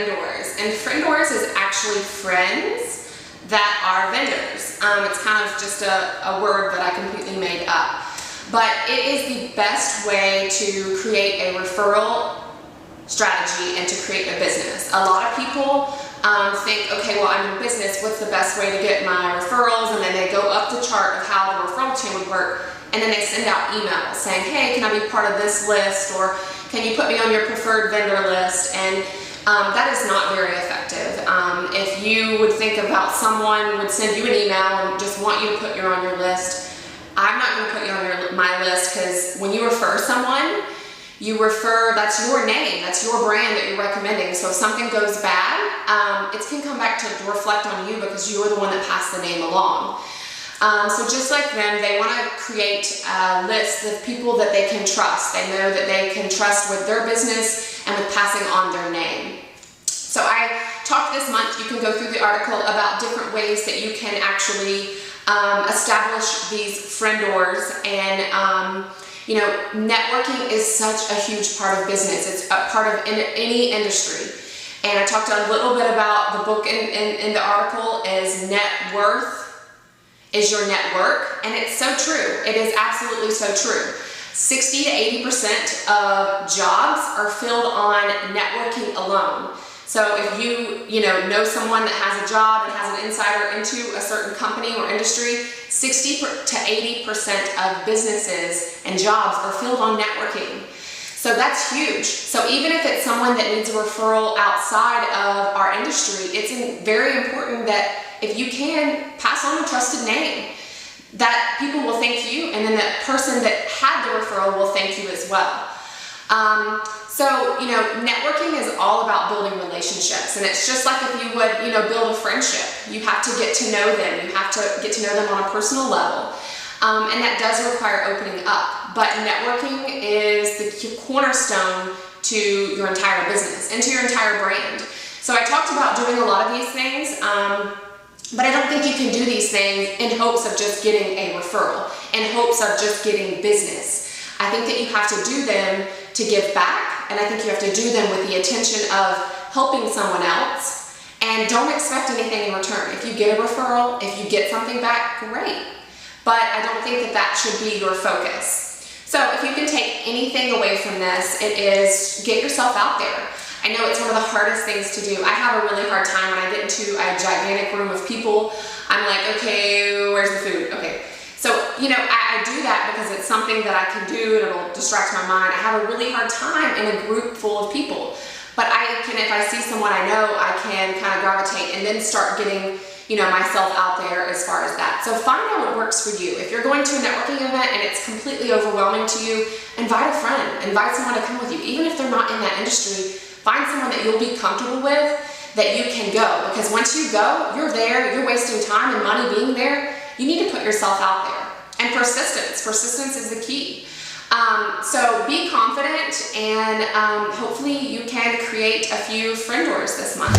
friendors. And friendors is actually friends that are vendors. It's kind of just a word that I completely made up. But it is the best way to create a referral strategy and to create a business. A lot of people think, okay, well, I'm in business, what's the best way to get my referrals? And then they go up the chart of how the referral chain would work, and then they send out emails saying, hey, can I be part of this list? Or can you put me on your preferred vendor list? And that is not very effective. If you would think about someone would send you an email and just want you to put you on your list, I'm not going to put you on my list, because when you refer someone, that's your name, that's your brand that you're recommending. So if something goes bad, it can come back to reflect on you, because you're the one that passed the name along. So just like them, they want to create a list of people that they can trust. They know that they can trust with their business and with passing on their name. So I talked this month, you can go through the article about different ways that you can actually establish these friendors. And you know, networking is such a huge part of business. It's a part of any industry. And I talked a little bit about the book in the article is net worth is your network. And it's so true. It is absolutely so true. 60 to 80% of jobs are filled on networking alone. So if you know someone that has a job and has an insider into a certain company or industry, 60 to 80% of businesses and jobs are filled on networking. So that's huge. So even if it's someone that needs a referral outside of our industry, it's very important that if you can pass on a trusted name, that people will thank you, and then that person that had the referral will thank you as well. So, networking is all about building relationships, and it's just like if you would, build a friendship. You have to get to know them. You have to get to know them on a personal level, and that does require opening up. But networking is the cornerstone to your entire business and to your entire brand. So I talked about doing a lot of these things, but I don't think you can do these things in hopes of just getting a referral, in hopes of just getting business. I think that you have to do them to give back, and I think you have to do them with the intention of helping someone else, and don't expect anything in return. If you get a referral, if you get something back, great. But I don't think that that should be your focus. So if you can take anything away from this, it is get yourself out there. I know it's one of the hardest things to do. I have a really hard time when I get into a gigantic room of people. I'm like, okay, where's the food? Okay. So, I do that because it's something that I can do and it'll distract my mind. I have a really hard time in a group full of people. But if I see someone I know, I can kind of gravitate and then start getting, myself out there as far as that. So find out what works for you. If you're going to a networking event and it's completely overwhelming to you, invite a friend, invite someone to come with you. Even if they're not in that industry, find someone that you'll be comfortable with, that you can go. Because once you go, you're there, you're wasting time and money being there. You need to put yourself out there. And persistence is the key. So be confident, and hopefully you can create a few friendors this month.